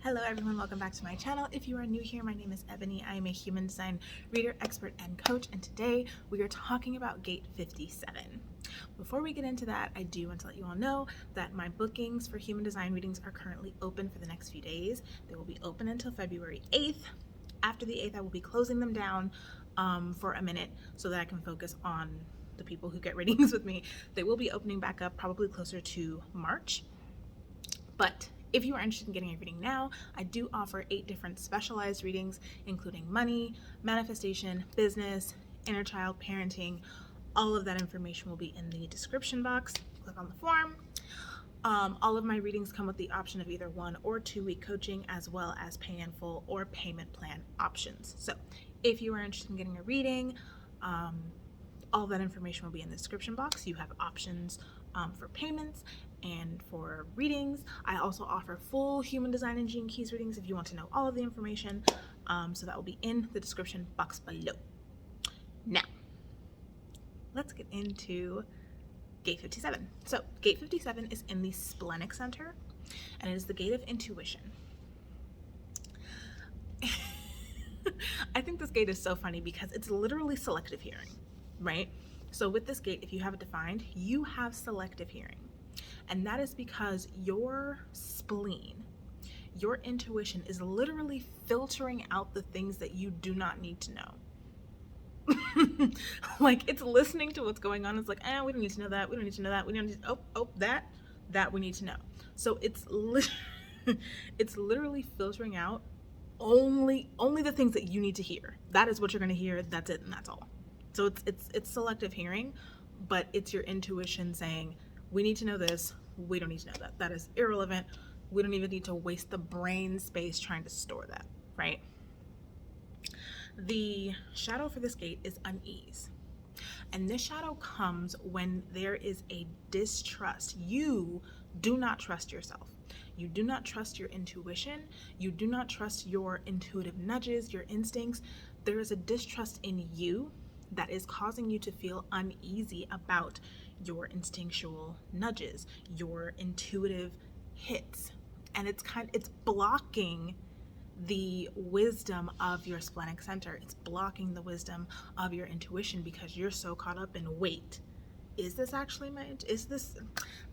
Hello everyone, welcome back to my channel. If you are new here, my name is Ebony. I am a human design reader, expert, and coach, and today we are talking about Gate 57. Before we get into that, I do want to let you all know that my bookings for human design readings are currently open for the next few days. They will be open until February 8th. After the 8th, I will be closing them down for a minute so that I can focus on the people who get readings with me. They will be opening back up probably closer to March. But if you are interested in getting a reading now, I do offer 8 different specialized readings, including money, manifestation, business, inner child, parenting. All of that information will be in the description box. Click on the form. All of my readings come with the option of either 1 or 2 week coaching, as well as pay in full or payment plan options. So if you are interested in getting a reading, all of that information will be in the description box. You have options for payments and for readings. I also offer full human design and Gene Keys readings if you want to know all of the information. So that will be in the description box below. Now, let's get into Gate 57. So Gate 57 is in the splenic center, and it is the gate of intuition. I think this gate is so funny because it's literally selective hearing, right? So with this gate, if you have it defined, you have selective hearing. And that is because your spleen, your intuition is literally filtering out the things that you do not need to know. Like, it's listening to what's going on. It's like, we don't need to know that. We don't need to know that. We don't need to, that we need to know. So it's literally filtering out only the things that you need to hear. That is what you're going to hear. That's it, and that's all. So it's selective hearing, but it's your intuition saying, we need to know this, we don't need to know that. That is irrelevant. We don't even need to waste the brain space trying to store that, right? The shadow for this gate is unease. And this shadow comes when there is a distrust. You do not trust yourself. You do not trust your intuition. You do not trust your intuitive nudges, your instincts. There is a distrust in you that is causing you to feel uneasy about your instinctual nudges, your intuitive hits. And it's blocking the wisdom of your splenic center. It's blocking the wisdom of your intuition because you're so caught up in, wait, is this actually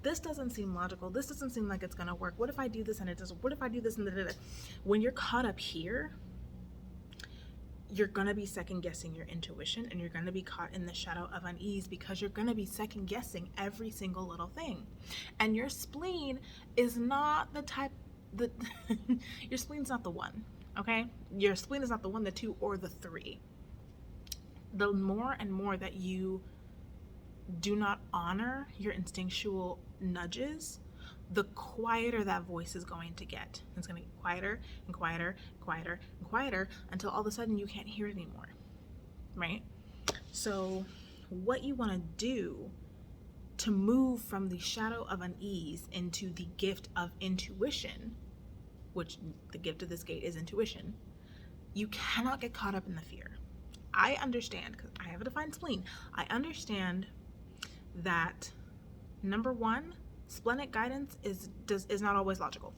this doesn't seem logical. This doesn't seem like it's gonna work. What if I do this and it doesn't? What if I do this and da-da-da? When you're caught up here, you're gonna be second guessing your intuition, and you're gonna be caught in the shadow of unease because you're gonna be second guessing every single little thing. And your spleen is not the type that your spleen's not the one, okay? Your spleen is not the 1, the 2, or the 3. The more and more that you do not honor your instinctual nudges, the quieter that voice is going to get. It's going to get quieter and quieter, quieter and quieter until all of a sudden you can't hear it anymore, right? So what you want to do to move from the shadow of unease into the gift of intuition, which the gift of this gate is intuition, you cannot get caught up in the fear. I understand, because I have a defined spleen, I understand that, number 1, splenic guidance is not always logical.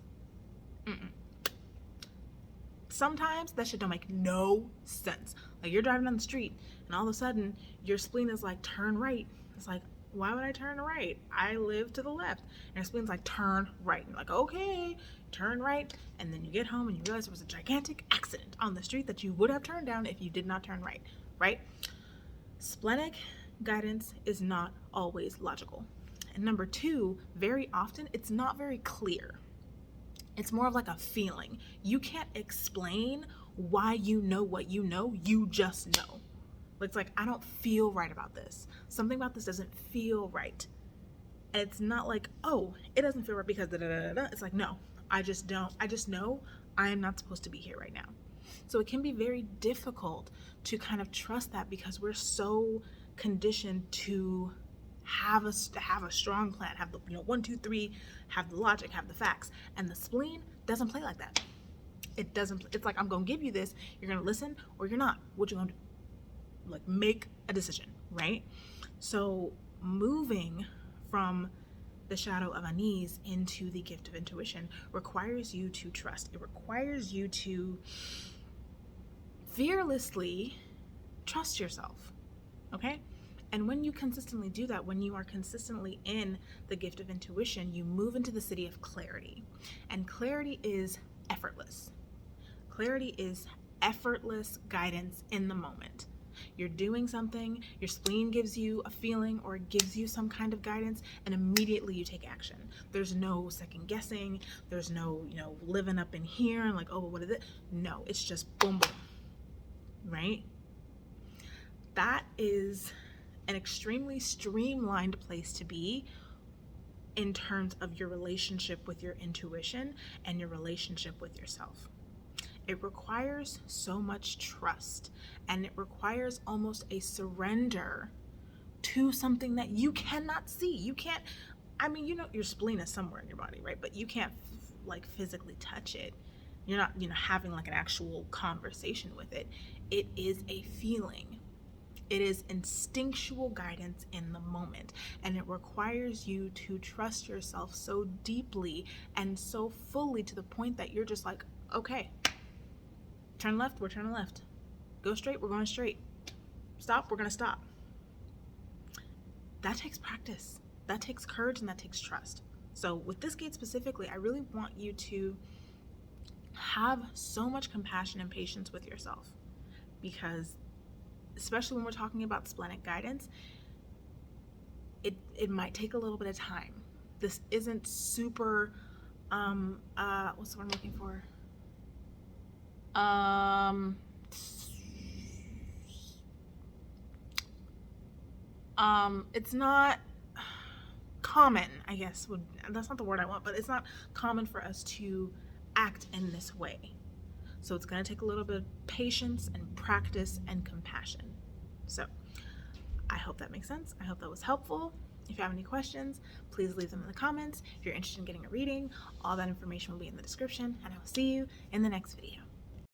Sometimes that shit don't make no sense. Like, you're driving down the street and all of a sudden your spleen is like, turn right. It's like, why would I turn right? I live to the left. And your spleen's like, turn right. And you're like, okay, turn right. And then you get home and you realize there was a gigantic accident on the street that you would have turned down if you did not turn right, right? Splenic guidance is not always logical. And number 2, very often it's not very clear. It's more of like a feeling. You can't explain why you know what you know, you just know. It's like, I don't feel right about this. Something about this doesn't feel right. And it's not like, oh, it doesn't feel right because da da da da. It's like, no, I just know I am not supposed to be here right now. So it can be very difficult to kind of trust that because we're so conditioned to have a strong plan, have the 1, 2, 3, have the logic, have the facts, and the spleen doesn't play like that. It doesn't. It's like, I'm gonna give you this, you're gonna listen or you're not. What you gonna do? Like, make a decision, right? So moving from the shadow of unease into the gift of intuition requires you to trust. It requires you to fearlessly trust yourself, okay? And when you consistently do that, when you are consistently in the gift of intuition, you move into the city of clarity. And clarity is effortless. Clarity is effortless guidance in the moment. You're doing something, your spleen gives you a feeling or gives you some kind of guidance, and immediately you take action. There's no second guessing. There's no, living up in here and like, oh, what is it? No, it's just boom, boom, right? That is an extremely streamlined place to be in terms of your relationship with your intuition and your relationship with yourself. It requires so much trust, and it requires almost a surrender to something that you cannot see. You can't, your spleen is somewhere in your body, right? But you can't physically touch it. You're not, having like an actual conversation with it. It is a feeling. It is instinctual guidance in the moment, and it requires you to trust yourself so deeply and so fully to the point that you're just like, okay, turn left, we're turning left. Go straight, we're going straight. Stop, we're going to stop. That takes practice. That takes courage, and that takes trust. So with this gate specifically, I really want you to have so much compassion and patience with yourself, because especially when we're talking about splenic guidance, it might take a little bit of time. This isn't super, what's the word I'm looking for? It's not common, I guess, that's not the word I want, but it's not common for us to act in this way. So it's going to take a little bit of patience and practice and compassion. So I hope that makes sense. I hope that was helpful. If you have any questions, please leave them in the comments. If you're interested in getting a reading, all that information will be in the description, and I will see you in the next video.